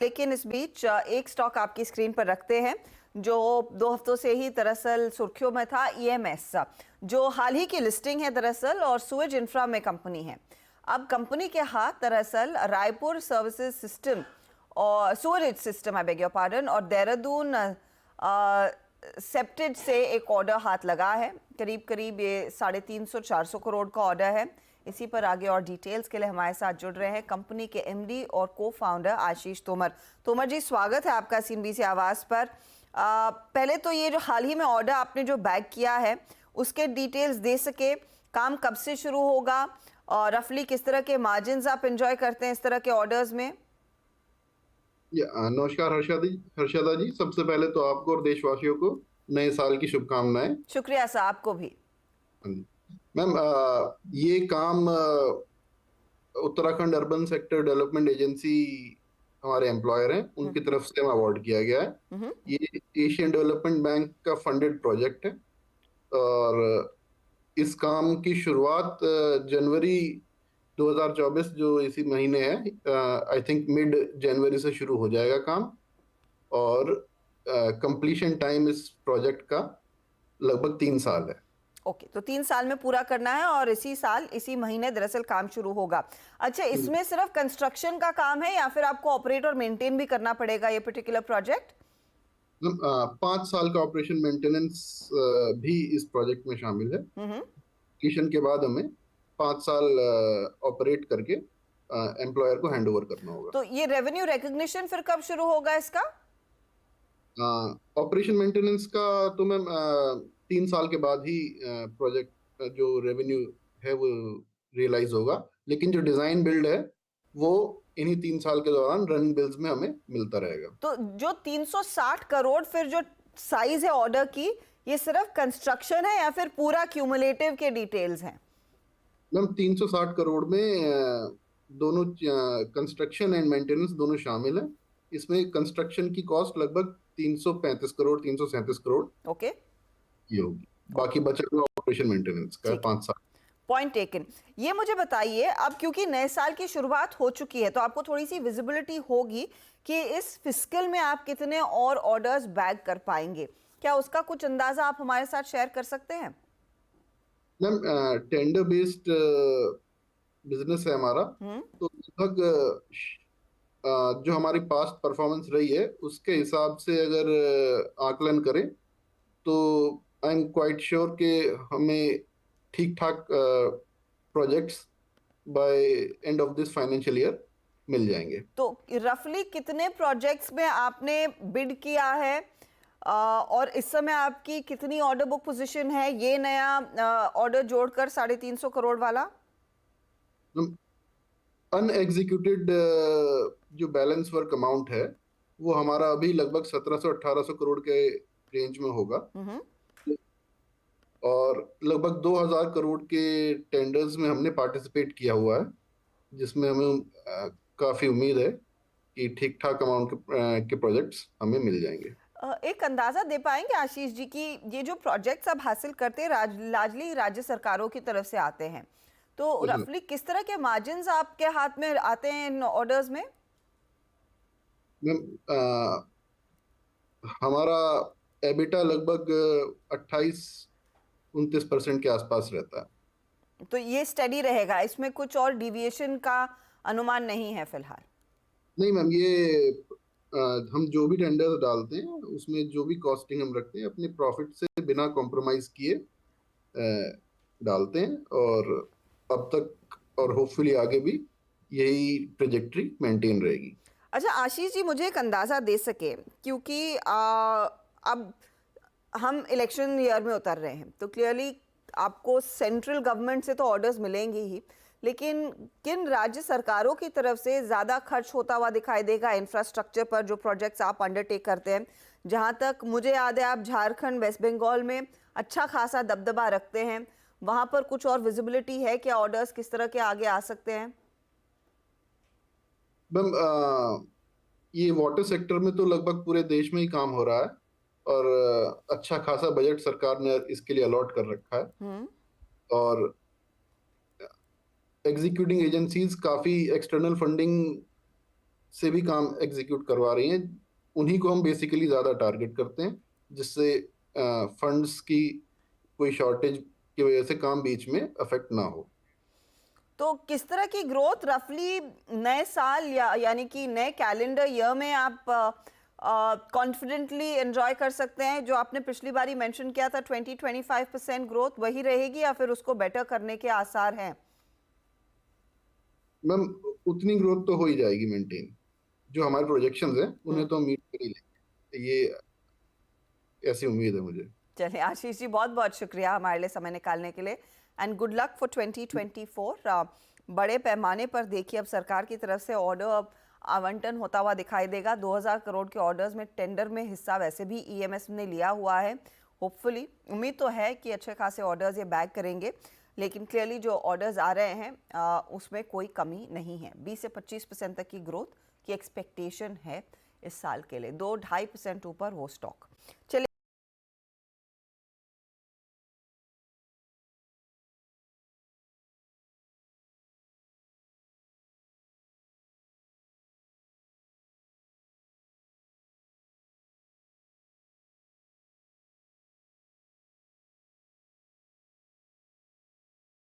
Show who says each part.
Speaker 1: लेकिन इस बीच एक स्टॉक आपकी स्क्रीन पर रखते हैं जो 2 हफ्तों से ही दरअसल सुर्खियों में था। ईएमएस जो हाल ही की लिस्टिंग है दरअसल और सुएज इंफ्रा में कंपनी है। अब कंपनी के हाथ दरअसल रायपुर सर्विसेज सिस्टम और Suez system, I beg your pardon, और देहरादून सेप्टेड से एक ऑर्डर हाथ लगा है। करीब करीब ये 350-400 करोड़ का ऑर्डर है। इसी पर आगे और डिटेल्स के लिए हमारे साथ जुड़ रहे हैं कंपनी के एमडी और को फाउंडर आशीष तोमर। तोमर जी, स्वागत है आपका सीएनबीसी आवाज पर। पहले तो ये जो हाल ही में ऑर्डर आपने जो बैग किया है उसके डिटेल्स दे सके, काम कब से शुरू होगा और रफली किस तरह के मार्जिन्स आप एंजॉय करते हैं इस तरह के ऑर्डर्स में?
Speaker 2: नमस्कार हर्षदा जी, सबसे पहले तो आपको और देशवासियों को नए साल की शुभकामनाएं।
Speaker 1: शुक्रिया सर, आपको भी।
Speaker 2: मैम, ये काम Uttarakhand urban sector development agency हमारे एम्प्लॉयर हैं, उनकी तरफ से हम अवार्ड किया गया है। ये एशियन डेवलपमेंट बैंक का फंडेड प्रोजेक्ट है और इस काम की शुरुआत जनवरी 2024 जो इसी महीने है, आई थिंक मिड जनवरी से शुरू हो जाएगा काम। और कंप्लीशन टाइम इस प्रोजेक्ट का लगभग 3 साल है।
Speaker 1: ओके, तो 3 साल में पूरा करना है और इसी साल इसी महीने दरअसल काम शुरू होगा। अच्छा, इसमें सिर्फ कंस्ट्रक्शन का काम है या फिर आपको ऑपरेट और मेंटेन भी करना पड़ेगा ये पर्टिकुलर प्रोजेक्ट?
Speaker 2: 5 साल का ऑपरेशन मेंटेनेंस भी इस प्रोजेक्ट में शामिल है। कंप्लीशन के बाद हमें 5 साल ऑपरेट करके एम्प्लॉयर को हैंड ओवर करना होगा।
Speaker 1: तो ये रेवेन्यू रिकॉग्निशन फिर कब शुरू होगा इसका?
Speaker 2: ऑपरेशन मेंटेनेंस का तो मैम 3 साल के बाद ही प्रोजेक्ट जो रेवेन्यू है वो रियलाइज होगा, लेकिन जो डिजाइन बिल्ड है वो इन्हीं 3 साल के दौरान रनिंग बिल्स में हमें मिलता रहेगा।
Speaker 1: तो जो 360 करोड़ फिर जो साइज है ऑर्डर की, ये सिर्फ कंस्ट्रक्शन है या फिर पूरा क्यूमुलेटिव के डिटेल्स हैं?
Speaker 2: मैम, 360 करोड़ में दोनों कंस्ट्रक्शन एंड मेंटेनेंस दोनों शामिल है। इसमें कंस्ट्रक्शन की कॉस्ट लगभग 335 करोड़ 337 करोड़
Speaker 1: ओके
Speaker 2: ये होगी। बाकी बचा हुआ ऑपरेशन मेंटेनेंस का 5 साल।
Speaker 1: Point taken. ये मुझे बताइए, अब क्योंकि नए साल की शुरुआत हो चुकी है तो आपको थोड़ी सी विजिबिलिटी होगी कि इस फिस्कल में आप कितने और ऑर्डर्स बैग कर पाएंगे। क्या उसका कुछ अंदाजा आप हमारे साथ शेयर कर सकते हैं?
Speaker 2: मैम, टेंडर बेस्ड बिजनेस है हमारा, तो लगभग जो हमारी पास्ट परफॉर्मेंस रही है उसके हिसाब से अगर आकलन करें तो आई एम क्वाइट श्योर कि हमें ठीक ठाक projects by end of this financial year मिल जाएंगे।
Speaker 1: तो रफली कितने प्रोजेक्ट्स में आपने बिड किया है और इस समय आपकी कितनी ऑर्डर बुक पोजीशन है, ये नया ऑर्डर जोड़कर 350 करोड़ वाला?
Speaker 2: अनएग्जीक्यूटेड जो बैलेंस वर्क अमाउंट है वो हमारा अभी लगभग 1700-1800 करोड़ के रेंज में होगा और लगभग 2000 करोड़ के टेंडर्स में हमने पार्टिसिपेट किया हुआ है, जिसमें हमें काफी उम्मीद है कि ठीक ठाक अमाउंट के प्रोजेक्ट्स हमें मिल जाएंगे।
Speaker 1: एक अंदाजा दे पाएंगे आशीष जी कि ये जो प्रोजेक्ट्स आप हासिल करते हैं लार्जली राज्य सरकारों की तरफ से आते हैं, तो रफली किस तरह के मार्जिन्स आपके हाथ में आते हैं इन ऑर्डर्स में?
Speaker 2: हमारा एबिटा लगभग 28-29% के आसपास रहता है।
Speaker 1: तो ये स्टडी रहेगा, इसमें कुछ और डिविएशन का अनुमान नहीं है फिलहाल?
Speaker 2: नहीं मैम, ये हम जो भी टेंडर्स डालते हैं उसमें जो भी कॉस्टिंग हम रखते हैं अपने प्रॉफिट से बिना कॉम्प्रोमाइज किए डालते हैं और अब तक और होपफुली आगे भी यही ट्रेजेक्टरी मेंटेन रहेगी।
Speaker 1: अच्छा आशीष जी, मुझे एक अंदाज़ा दे सके, क्योंकि अब हम इलेक्शन ईयर में उतर रहे हैं तो क्लियरली आपको सेंट्रल गवर्नमेंट से तो ऑर्डर्स मिलेंगे ही, लेकिन किन राज्य सरकारों की तरफ से ज़्यादा खर्च होता हुआ दिखाई देगा इंफ्रास्ट्रक्चर पर जो प्रोजेक्ट्स आप अंडरटेक करते हैं? जहाँ तक मुझे याद है आप झारखंड, वेस्ट बंगाल में अच्छा खासा दबदबा रखते हैं, वहाँ पर कुछ और विजिबिलिटी है क्या? ऑर्डर्स किस तरह के आगे आ सकते हैं?
Speaker 2: मैम, ये वाटर सेक्टर में तो लगभग पूरे देश में ही काम हो रहा है और अच्छा खासा बजट सरकार ने इसके लिए अलॉट कर रखा है और एग्जीक्यूटिंग एजेंसीज काफी एक्सटर्नल फंडिंग से भी काम एग्जीक्यूट करवा रही हैं, उन्हीं को हम बेसिकली ज़्यादा टारगेट करते हैं, जिससे फंड्स की कोई शॉर्टेज की वजह से काम बीच में अफेक्ट ना हो।
Speaker 1: तो किस तरह की ग्रोथ रफली नए साल या यानी कि नए कैलेंडर ईयर में आप कॉन्फिडेंटली एंजॉय कर सकते हैं? जो आपने पिछली बारी मेंशन किया था 20-25% ग्रोथ, वही रहेगी या फिर उसको बेटर करने के आसार हैं?
Speaker 2: मैम, उतनी ग्रोथ तो हो ही जाएगी मेंटेन, जो हमारे प्रोजेक्शंस हैं उन्हें तो हम मीट कर ही लेंगे, ये ऐसी उम्मीद है मुझे।
Speaker 1: चलिए आशीष जी, बहुत बहुत शुक्रिया हमारे लिए समय निकालने के लिए एंड गुड लक फॉर 2024। बड़े पैमाने पर देखिए अब सरकार की तरफ से ऑर्डर आवंटन होता हुआ दिखाई देगा। 2000 करोड़ के ऑर्डर्स में टेंडर में हिस्सा वैसे भी ईएमएस ने लिया हुआ है। होपफुली उम्मीद तो है कि अच्छे खासे ऑर्डर्स ये बैग करेंगे, लेकिन क्लियरली जो ऑर्डर्स आ रहे हैं उसमें कोई कमी नहीं है। 20 से 25% तक की ग्रोथ की एक्सपेक्टेशन है इस साल के लिए, 2-2.5% ऊपर वो स्टॉक। चलिए